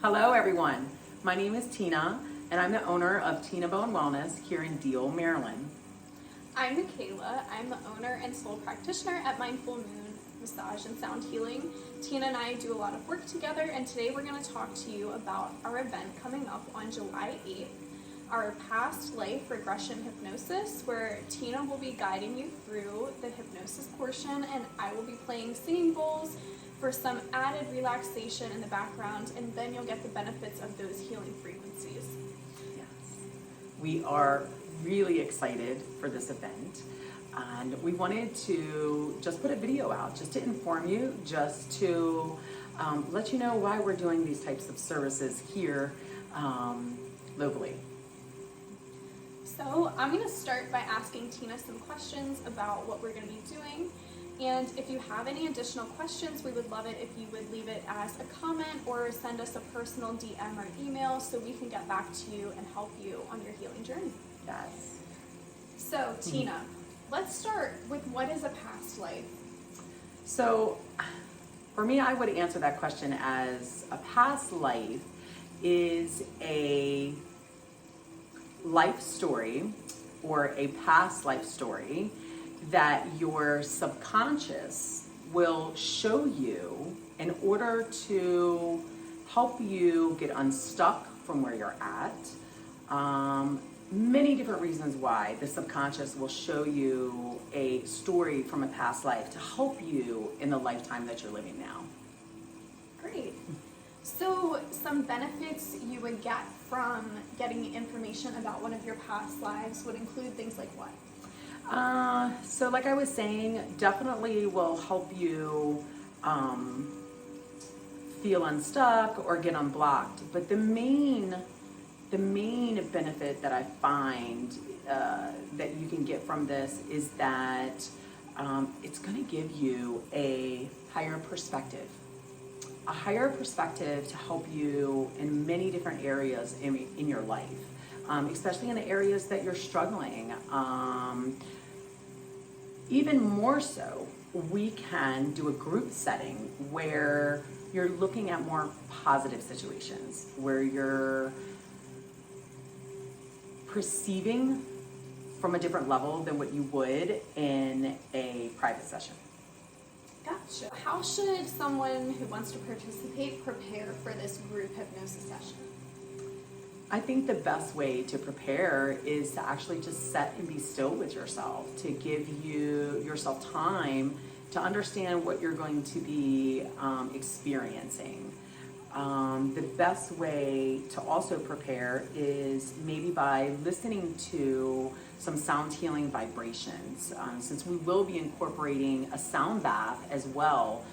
Hello everyone, my name is Tina and I'm the owner of Tina Bone Wellness here in Deal, Maryland. I'm Michaela. I'm the owner and sole practitioner at Mindful Moon Massage and Sound Healing. Tina and I do a lot of work together, and today we're going to talk to you about our event coming up on July 8th, our past life regression hypnosis, where Tina will be guiding you through the hypnosis portion and I will be playing singing bowls for some added relaxation in the background, and then you'll get the benefits of those healing frequencies. Yes. We are really excited for this event, and we wanted to just put a video out just to inform you, just to let you know why we're doing these types of services here locally. So I'm going to start by asking Tina some questions about what we're going to be doing. And if you have any additional questions, we would love it if you would leave it as a comment or send us a personal DM or email so we can get back to you and help you on your healing journey. Yes. So Tina, let's start with what is a past life? So for me, I would answer that question as a past life is a life story or a past life story that your subconscious will show you in order to help you get unstuck from where you're at. Many different reasons why the subconscious will show you a story from a past life to help you in the lifetime that you're living now. Great. So some benefits you would get from getting information about one of your past lives would include things like what? So like I was saying, definitely will help you feel unstuck or get unblocked. But the main benefit that I find that you can get from this is that it's going to give you a higher perspective. A higher perspective to help you in many different areas in your life, especially in the areas that you're struggling. Even more so, we can do a group setting where you're looking at more positive situations, where you're perceiving from a different level than what you would in a private session. Gotcha. How should someone who wants to participate prepare for this group hypnosis session? I think the best way to prepare is to actually just sit and be still with yourself, to give yourself time to understand what you're going to be experiencing. The best way to also prepare is maybe by listening to some sound healing vibrations, since we will be incorporating a sound bath as well,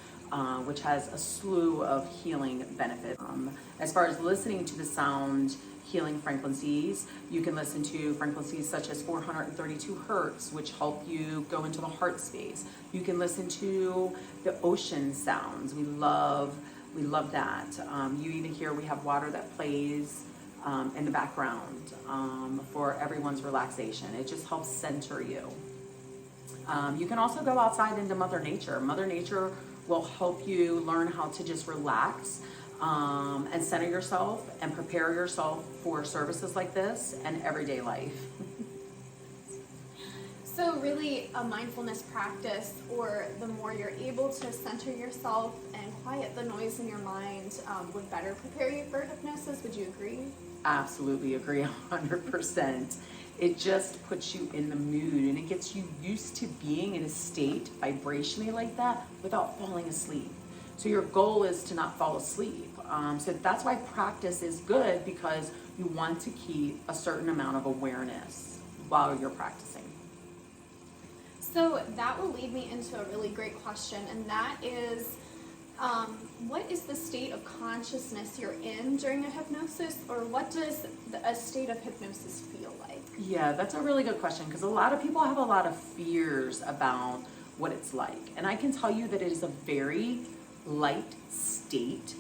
which has a slew of healing benefits. As far as listening to the sound healing frequencies, you can listen to frequencies such as 432 hertz, which help you go into the heart space. You can listen to the ocean sounds. We love that. You even hear we have water that plays in the background for everyone's relaxation. It just helps center you. You can also go outside into Mother Nature. Mother Nature will help you learn how to just relax and center yourself and prepare yourself for services like this and everyday life. So really a mindfulness practice, or the more you're able to center yourself and quiet the noise in your mind, would better prepare you for hypnosis. Would you agree? Absolutely agree 100%. It just puts you in the mood and it gets you used to being in a state vibrationally like that without falling asleep. So your goal is to not fall asleep. So that's why practice is good, because you want to keep a certain amount of awareness while you're practicing. So that will lead me into a really great question, and that is, what is the state of consciousness you're in during a hypnosis, or what does a state of hypnosis feel like? Yeah, that's a really good question, because a lot of people have a lot of fears about what it's like. And I can tell you that it is a very light state.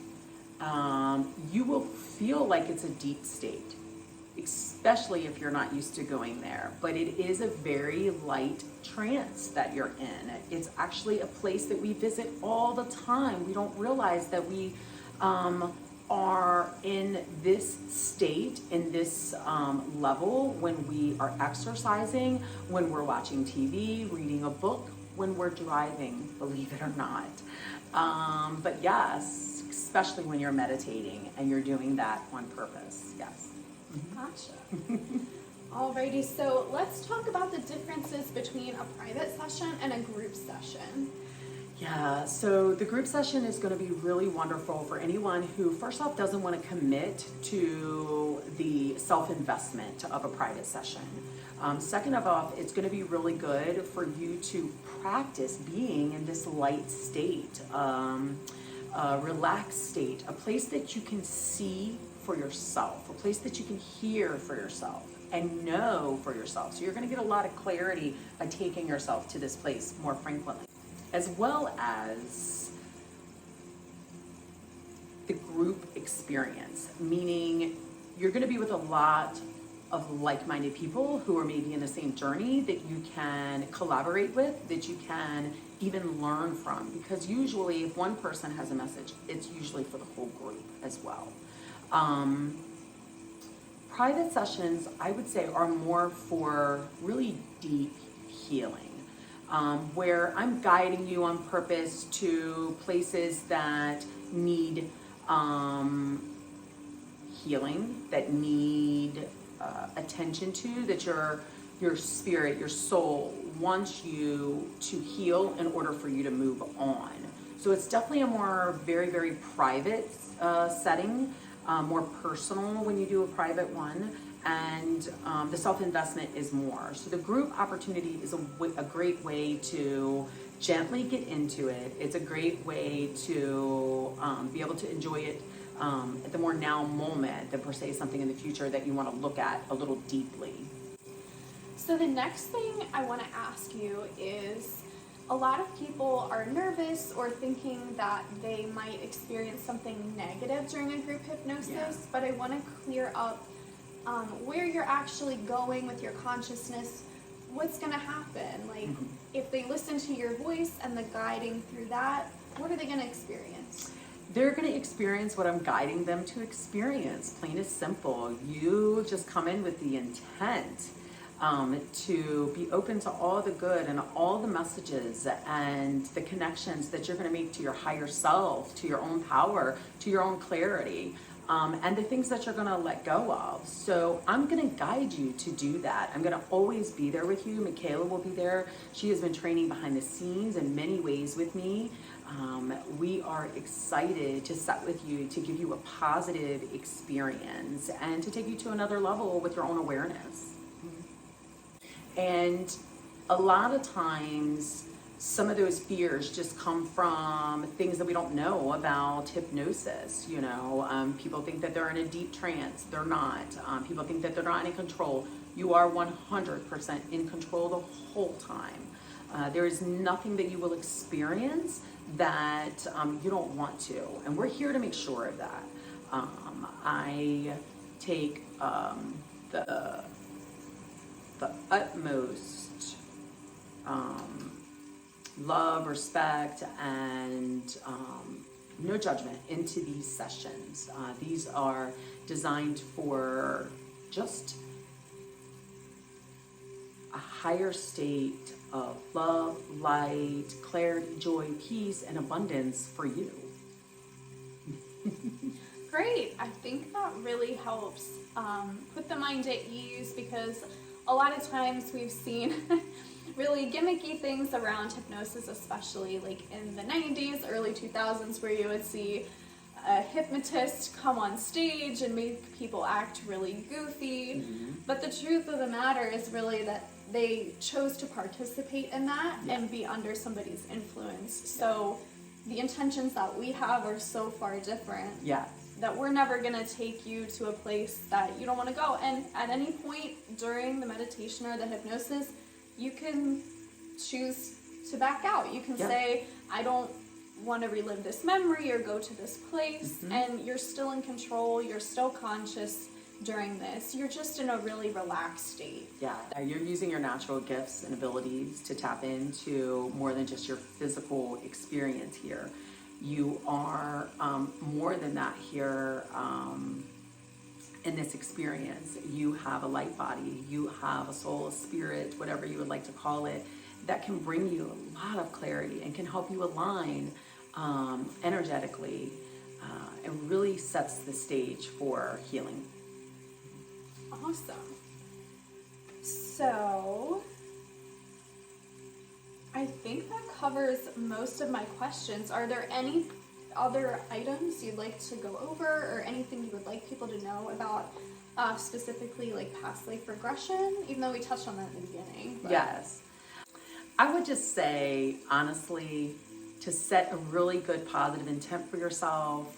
You will feel like it's a deep state, especially if you're not used to going there. But it is a very light trance that you're in. It's actually a place that we visit all the time. We don't realize that we are in this state, in this level, when we are exercising, when we're watching TV, reading a book, when we're driving, believe it or not. But yes, especially when you're meditating and you're doing that on purpose, yes. Gotcha. Alrighty, so let's talk about the differences between a private session and a group session. Yeah, so the group session is going to be really wonderful for anyone who, first off, doesn't want to commit to the self-investment of a private session. Second of all, it's going to be really good for you to practice being in this light state, relaxed state, a place that you can see for yourself, a place that you can hear for yourself and know for yourself. So you're going to get a lot of clarity by taking yourself to this place more frequently, as well as the group experience, meaning you're going to be with a lot of like-minded people who are maybe in the same journey that you can collaborate with, that you can even learn from, because usually if one person has a message, it's usually for the whole group as well. Private sessions, I would say, are more for really deep healing. Where I'm guiding you on purpose to places that need healing, that need attention to, that your spirit, your soul wants you to heal in order for you to move on. So it's definitely a more very, very private setting, more personal when you do a private one. And the self-investment is more. So the group opportunity is a great way to gently get into it. It's a great way to be able to enjoy it at the more now moment than per se something in the future that you want to look at a little deeply. So the next thing I want to ask you is, a lot of people are nervous or thinking that they might experience something negative during a group hypnosis, but I want to clear up where you're actually going with your consciousness. What's going to happen? Like, if they listen to your voice and the guiding through that, what are they going to experience? They're going to experience what I'm guiding them to experience, plain as simple. You just come in with the intent to be open to all the good and all the messages and the connections that you're going to make to your higher self, to your own power, to your own clarity. And the things that you're going to let go of. So I'm going to guide you to do that. I'm going to always be there with you. Michaela will be there. She has been training behind the scenes in many ways with me. We are excited to set with you, to give you a positive experience and to take you to another level with your own awareness. And a lot of times, some of those fears just come from things that we don't know about hypnosis. You know, people think that they're in a deep trance. They're not. People think that they're not in control. You are 100% in control the whole time. There is nothing that you will experience that you don't want to. And we're here to make sure of that. I take the utmost love, respect, and no judgment into these sessions. These are designed for just a higher state of love, light, clarity, joy, peace, and abundance for you. Great. I think that really helps put the mind at ease, because a lot of times we've seen really gimmicky things around hypnosis, especially like in the 90s, early 2000s, where you would see a hypnotist come on stage and make people act really goofy. But the truth of the matter is really that they chose to participate in that and be under somebody's influence. So the intentions that we have are so far different. That we're never going to take you to a place that you don't want to go. And at any point during the meditation or the hypnosis, you can choose to back out. You can say, I don't want to relive this memory or go to this place. And you're still in control. You're still conscious during this. You're just in a really relaxed state. You're using your natural gifts and abilities to tap into more than just your physical experience here. You are more than that here in this experience. You have a light body, you have a soul, a spirit, whatever you would like to call it, that can bring you a lot of clarity and can help you align energetically and really sets the stage for healing. Awesome. So I think that covers most of my questions. Are there any other items you'd like to go over, or anything you would like people to know about specifically like past life regression, even though we touched on that in the beginning? But... Yes. I would just say, honestly, to set a really good positive intent for yourself.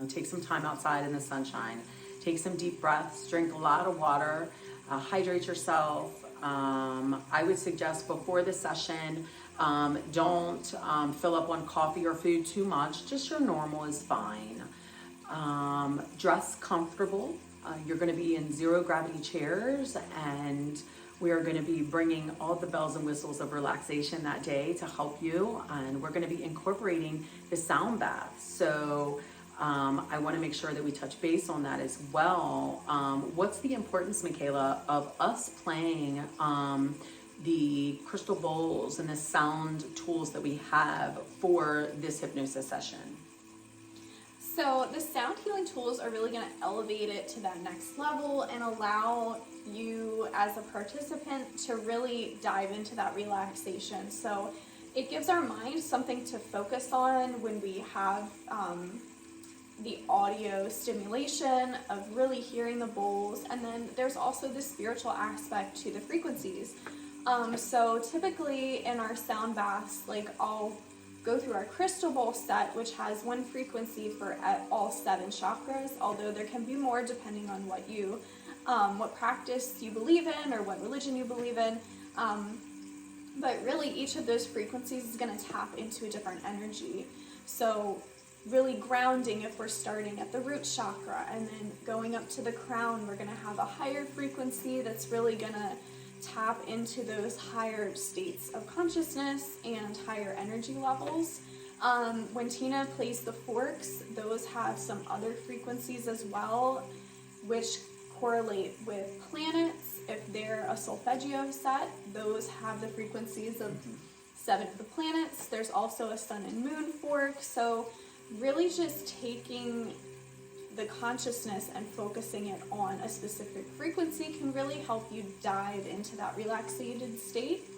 Take some time outside in the sunshine. Take some deep breaths. Drink a lot of water. Hydrate yourself. I would suggest before the session, don't fill up on coffee or food too much. Just your normal is fine. Dress comfortable. You're going to be in zero gravity chairs, and we are going to be bringing all the bells and whistles of relaxation that day to help you. And we're going to be incorporating the sound bath. So I want to make sure that we touch base on that as well. What's the importance, Michaela, of us playing the crystal bowls and the sound tools that we have for this hypnosis session? So the sound healing tools are really going to elevate it to that next level and allow you as a participant to really dive into that relaxation. So it gives our mind something to focus on when we have the audio stimulation of really hearing the bowls, and then there's also the spiritual aspect to the frequencies. So typically in our sound baths, like I'll go through our crystal bowl set, which has one frequency for all 7 chakras, although there can be more depending on what you, what practice you believe in or what religion you believe in. But really each of those frequencies is going to tap into a different energy. So really grounding, if we're starting at the root chakra and then going up to the crown, we're going to have a higher frequency that's really going to tap into those higher states of consciousness and higher energy levels. When Tina plays the forks, those have some other frequencies as well, which correlate with planets. If they're a solfeggio set, those have the frequencies of 7 of the planets. There's also a sun and moon fork. So really just taking the consciousness and focusing it on a specific frequency can really help you dive into that relaxated state.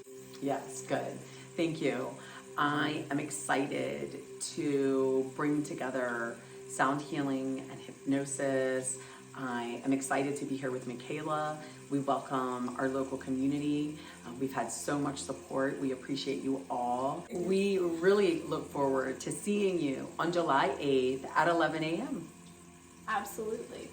Yes, good. Thank you. I am excited to bring together sound healing and hypnosis. I am excited to be here with Michaela. We welcome our local community. We've had so much support. We appreciate you all. We really look forward to seeing you on July 8th at 11 a.m. Absolutely.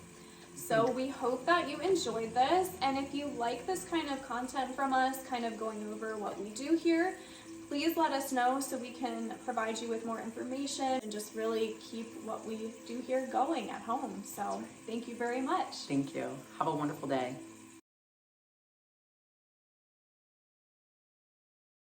So we hope that you enjoyed this, and if you like this kind of content from us, kind of going over what we do here, please let us know so we can provide you with more information and just really keep what we do here going at home. So thank you very much. Thank you. Have a wonderful day.